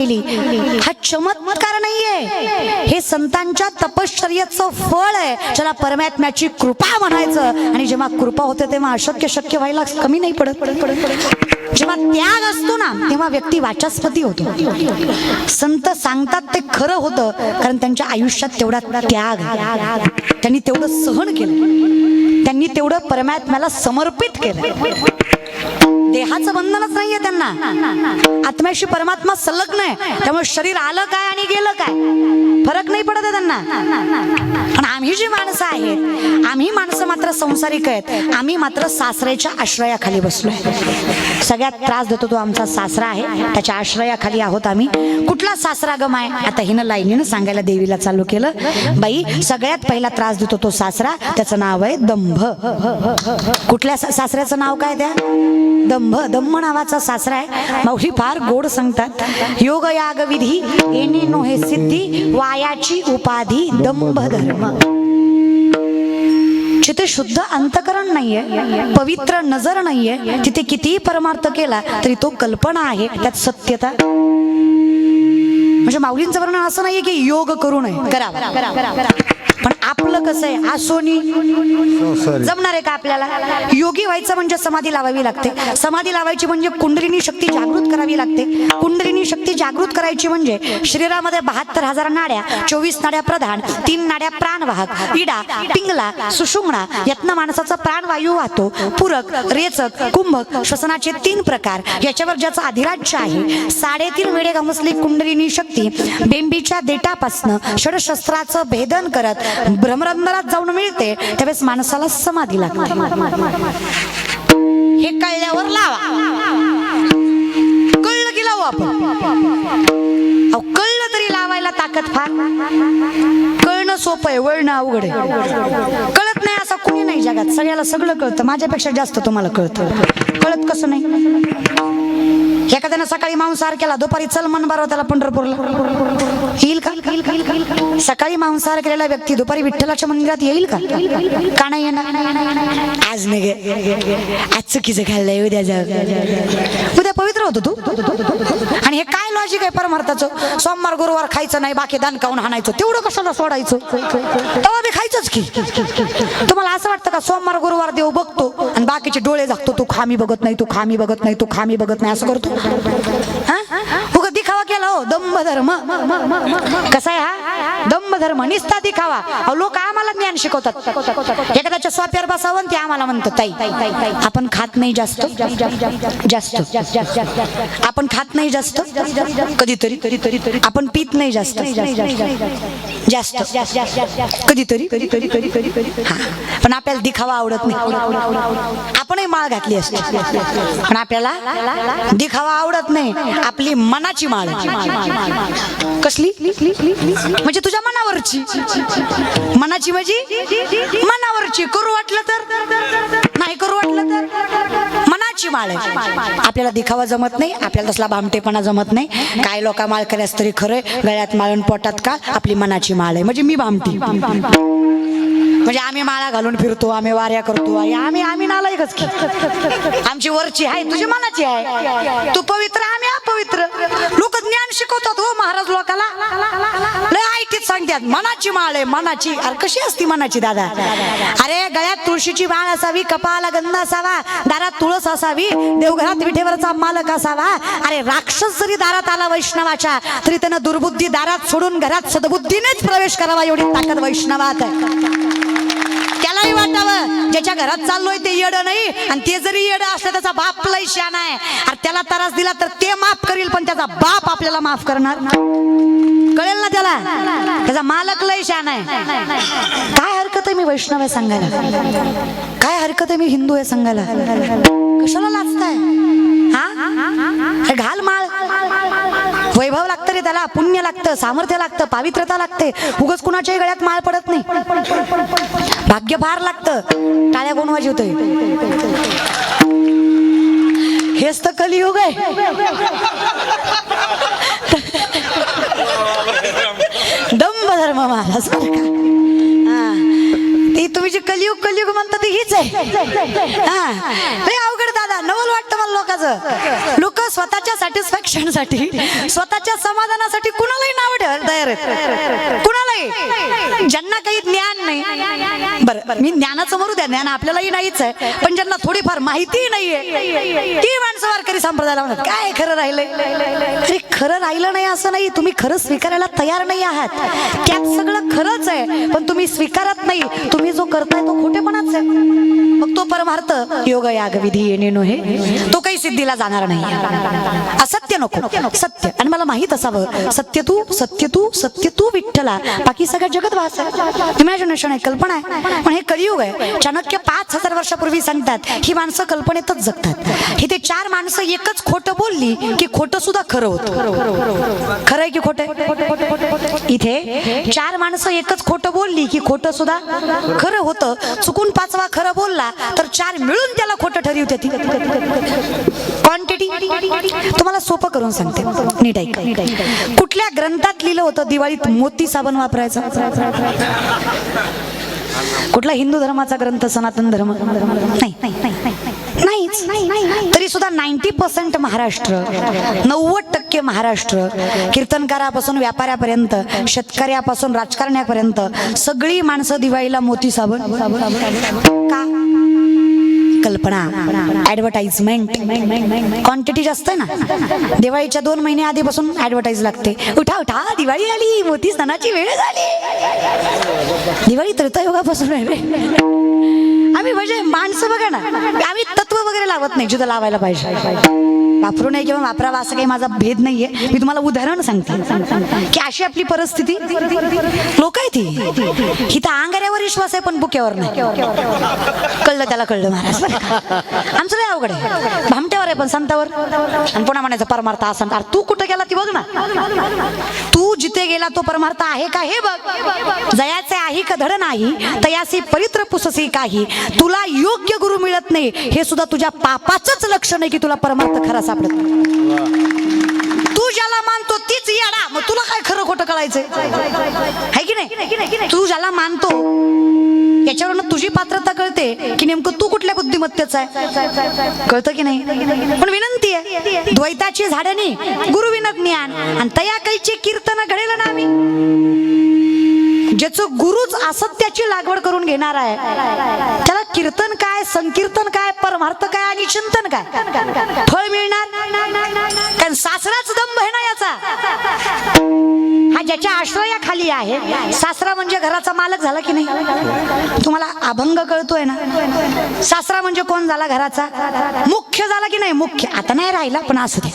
हा चमत्कार नाहीये, हे संतांच्या तपश्चर्याचं फळ आहे, ज्याला परमात्म्याची कृपा म्हणायचं. आणि जेव्हा कृपा होते तेव्हा अशक्य शक्य व्हायला कमी नाही पडत. जेव्हा त्याग असतो ना तेव्हा व्यक्ती वाचस्पती होतो. संत सांगतात ते खरं होतं, कारण त्यांच्या आयुष्यात तेवढा त्याग, त्यांनी तेवढं सहन केलं, त्यांनी तेवढं परमात्म्याला समर्पित केलं. देहाचं बंधनच नाहीये त्यांना, आत्म्याशी परमात्मा संलग्न आहे. त्यामुळे शरीर आलं काय आणि गेलं काय फरक नाही पडत आहे त्यांना. पण आम्ही जी माणसं आहेत, आम्ही माणसं मात्र संसारिक आहेत, आम्ही मात्र सासऱ्याच्या आश्रयाखाली बसलोय. सगळ्यात त्रास देतो तो आमचा सासरा आहे, त्याच्या आश्रयाखाली आहोत आम्ही. कुठला सासरा गम आहे, आता हिनं लाईनीनं सांगायला देवीला चालू केलं. बाई, सगळ्यात पहिला त्रास देतो तो सासरा, त्याचं नाव आहे दंभ. कुठल्या सासऱ्याचं नाव काय त्या? दंभ. दंभ नावाचा सासरा आहे. माऊली फार गोड सांगतात, योग याग विधी येणे नो हे सिद्धी, वायाची उपाधी दंभ धर्म. जिथे शुद्ध अंतकरण नाहीये, पवित्र नजर नाहीये, तिथे कितीही परमार्थ केला तरी तो कल्पना आहे, त्यात सत्यता. म्हणजे माऊलींचं वर्णन असं नाहीये की योग करू नये, करावा. पण आपलं कसं आहे, आसोनी जमणार आहे का आपल्याला? योगी व्हायचं म्हणजे समाधी लावावी लागते, समाधी लावायची म्हणजे कुंडलिनी शक्ती जागृत करावी लागते, कुंडलिनी शक्ती जागृत करायची म्हणजे शरीरामध्ये 72,000 नाड्या, 24 नाड्या प्रधान, 3 नाड्या प्राणवाहक, इडा, पिंगला, सुषुम्ना, यातनं माणसाचा प्राणवायू वाहतो. पूरक, रेचक, कुंभक, श्वसनाचे 3 प्रकार, याच्यावर ज्याचं अधिराज्य आहे. 3.5 वेळे गमसली कुंडलिनी शक्ती बेंबीच्या देठापासनं षडशस्त्राचं भेदन करत ब्रह्मरंध्रात जाऊन मिळते, त्यावेळेस माणसाला समाधी लागते. हे कळल्यावर लावा, कळलं की लावू आपण. कळलं तरी लावायला ताकद फार. कळणं सोपं आहे, वळणं अवघड आहे. कळत नाही असं कुणी नाही जगात, सगळ्याला सगळं कळतं. माझ्यापेक्षा जास्त तुम्हाला कळतं. कळत कसं नाही? एखाद्यानं सकाळी मांसाहार केला, दुपारी चल मन बारा त्याला पंढरपूरला येईल का? सकाळी मांसाहार केलेला व्यक्ती दुपारी विठ्ठलाच्या मंदिरात येईल का? का नाही येणार? आज नाही, आज चुकीचं खाल्लंय, उद्या उद्या पवित्र होतो तू. आणि हे काय लॉजिक आहे परमार्थाचं? सोमवार गुरुवार खायचं नाही, बाकी दान खाऊन हाणायचं, तेवढं कशाला सोडायचं? तेव्हा बी खायचंच की. तुम्हाला असं वाटतं का सोमवार गुरुवार देव बघतो आणि बाकीचे डोळे झाकतो, तू खामी बघत नाही, तू खामी बघत नाही, तू खामी बघत नाही, असं करतो? उगा दिखावा केला हो, दंभ धर्म. कसा आहे हा दंभ धर्म? निस्ता दिखावा. लोक आम्हाला ज्ञान शिकवतात. एखाद्याच्या स्वाप्यावर बसावं ते आम्हाला म्हणतात ताई आपण खात नाही जास्त, आपण खात नाही जास्त, कधीतरी आपण पित नाही जास्त, कधीतरी. पण आपल्याला दिखावा आवडत नाही. आपणही माळ घातली असते पण आपल्याला दिखावा आवडत नाही. आपली मनाची माळ. कसली? म्हणजे तुझ्या मनावरची. मनाची म्हणजे मनावरची. करू वाटलं तर, नाही करू वाटलं तर, मनाची माळ आहे. आपल्याला दिखावा जमत नाही, आपल्याला तसला भामटेपणा जमत नाही. काय लोक माळ केल्यास तरी खरंय, गळ्यात माळून पोटात का? आपली मनाची माळ आहे. म्हणजे मी भामटी, म्हणजे आम्ही माळा घालून फिरतो, आम्ही वाऱ्या करतो, आम्ही नालायकच की. आमची वरची आहे, तुझी मनाची आहे. तू पवित्र, आम्ही अपवित्र. लोक ज्ञान शिकवतात हो महाराज लोकाला, लय ऐटीत सांगतात मनाची माळ आहे, मनाची. अरे कशी असती मनाची दादा? अरे गळ्यात तुळशीची माळ असावी, कपाळाला गंध असावा, दारात तुळस असावी, देवघरात विठेवरचा मालक असावा. अरे राक्षस जरी दारात आला वैष्णवाच्या, तरी त्यानं दुर्बुद्धी दारात सोडून घरात सद्बुद्धीनेच प्रवेश करावा, एवढी ताकद वैष्णवात आहे. त्यालाही वाटावं ज्याच्या घरात चाललोय ते येडं नाही, आणि ते जरी येडं असलं त्याचा बाप लय शहाणा आहे. अरे त्याला त्रास दिला तर ते माफ करील, पण त्याचा बाप आपल्याला माफ करणार. कळेल ना त्याला, त्याचा मालक लय शहाणा आहे. काय हरकत आहे मी वैष्णव आहे सांगायला? काय हरकत आहे मी हिंदू आहे सांगायला? कशाला लाजताय? हा घाल माळ. वैभव लागतं रे त्याला, पुण्य लागतं, सामर्थ्य लागतं, पावित्रता लागते. उगाच कुणाच्याही गळ्यात माळ पडत नाही. भाग्य फार लागतं. टाळ्या कोण वाजवतोय? हेच तर कलियुग आहे. दंभ धर्म महाराज. ते तुम्ही जे कलियुग म्हणता ते हीच आहे. अवघड दादा, नवल वाटतं मला लोकांचं. लोक स्वतःच्या सॅटिस्फॅक्शनसाठी, स्वतःच्या समाधानासाठी कुणालाही नाव ठेवायला तयार आहेत, कुणालाही. ज्यांना काही ज्ञान नाही, बरं मी ज्ञानाचं म्हणू द्या, ज्ञान आपल्यालाही नाहीच आहे, पण ज्यांना थोडीफार माहिती नाहीये ती माणसं वारकरी संप्रदायाला म्हणतात काय खरं राहिलंय. अरे खरं राहिलं नाही असं नाही, तुम्ही खरं स्वीकारायला तयार नाही आहात. त्यात सगळं खरंच आहे पण तुम्ही स्वीकारत नाही. तुम्ही जो करताय तो खोटेपणाच आहे. मग तो परमार्थ योग याग विधी येणे नोहे, तो काही सिद्धीला जाणार नाही. असत्य नको, सत्य. आणि मला माहित असावं सत्य तू, सत्य तू, सत्य तू विठ्ठला, बाकी सगळं जगत वास आहे, इमॅजिनेशन आहे, कल्पना आहे. पण हे कलियुग आहे. चाणक्य 5000 वर्षापूर्वी सांगतात ही माणसं कल्पनेतच जगतात. हे ते 4 माणसं एकच खोटं बोलली की खोटं सुद्धा खरं होतं. खरं आहे की खोटं? इथे 4 माणसं एकच खोटं बोलली की खोटं सुद्धा खरं होतं. चुकून 5वा खरं बोलला तर 4 मिळून त्याला खोटं ठरवते. ती क्वांटिटी तुम्हाला सोपं करून सांगते, नीट ऐका. कुठल्या ग्रंथात लिहिलं होतं दिवाळीत मोती साबण वापरायचा? कुठला हिंदू धर्माचा ग्रंथ? सनातन धर्म? नाही, नाहीच. तरी सुद्धा 90% महाराष्ट्र, 90% महाराष्ट्र, कीर्तनकारापासून व्यापाऱ्यापर्यंत, शेतकऱ्यापासून राजकारण्यापर्यंत सगळी माणसं दिवाळीला मोती साबण का? कल्पना, ऍडव्हर्टाइजमेंट, क्वांटिटी जास्त आहे ना. दिवाळीच्या 2 महिने आधीपासून ऍडव्हर्टाइज लागते. उठा उठा दिवाळी आली, मोती सणाची वेळ झाली. दिवाळी त्रेतायुगापासून आहे रे. आम्ही म्हणजे माणसं बघा ना, आम्ही तत्व वगैरे लावत नाही, जिथं लावायला पाहिजे वापरू नये किंवा वापरावा असं काही माझा भेद नाहीये. मी तुम्हाला उदाहरण सांगते की अशी आपली परिस्थिती. लोक आहे ती तर अंगाऱ्यावर विश्वास आहे पण बुक्यावर नाही. कळलं त्याला, कळलं महाराज. आमचं लय अवघड आहे, भामट्यावर आहे पण संतावर. आणि पुन्हा म्हणायचं परमार्थ असा. अरे तू कुठं गेला ती बघ ना. तू जिथे गेला तो परमार्थ आहे का हे बघ. जयाचे आहे का धड नाही, तयासी परित्र पुससी काही. तुला योग्य गुरु मिळत नाही हे सुद्धा तुझ्या पापाचंच लक्षण आहे की तुला परमार्थ खरा सापडत. तू ज्याला मानतो तीच येडा, मग तुला काय खरं खोटं कळायचंय? है की नाही? तू ज्याला मानतो याच्यावरून तुझी पात्रता कळते की नेमकं तू कुठल्या बुद्धिमत्तेचा आहे, कळतं की नाही? पण विनंती आहे, द्वैताची झाडणी गुरु विनत ज्ञान आणि तया कैची कीर्तन घडेल ना. आम्ही ज्याचं गुरुच असत्याची लागवड करून घेणार आहे त्याला कीर्तन काय, संकीर्तन काय, परमार्थ काय आणि चिंतन काय फळ मिळणार? कारण सासराच दंभ आहे ना याचा. हा ज्याच्या आश्रयाखाली आहे, सासरा म्हणजे घराचा मालक झाला की नाही? तुम्हाला अभंग कळतोय ना? सासरा म्हणजे कोण झाला? घराचा मुख्य झाला की नाही? मुख्य आता नाही राहिला पण असं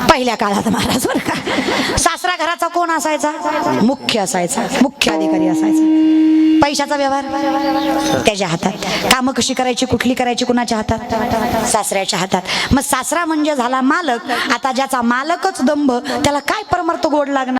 पहिल्या काळात महाराज बरं का, सासरा घराचा कोण असायचा? मुख्य असायचा, मुख्य अधिकारी असायचा. पैशाचा व्यवहार त्याच्या हातात, कामं कशी करायची, कुठली करायची, कुणाच्या हातात? सासऱ्याच्या हातात. मग सासरा म्हणजे झाला मालक. आता ज्याचा मालकच दंभ त्याला काय परमार्थ गोड लागणार?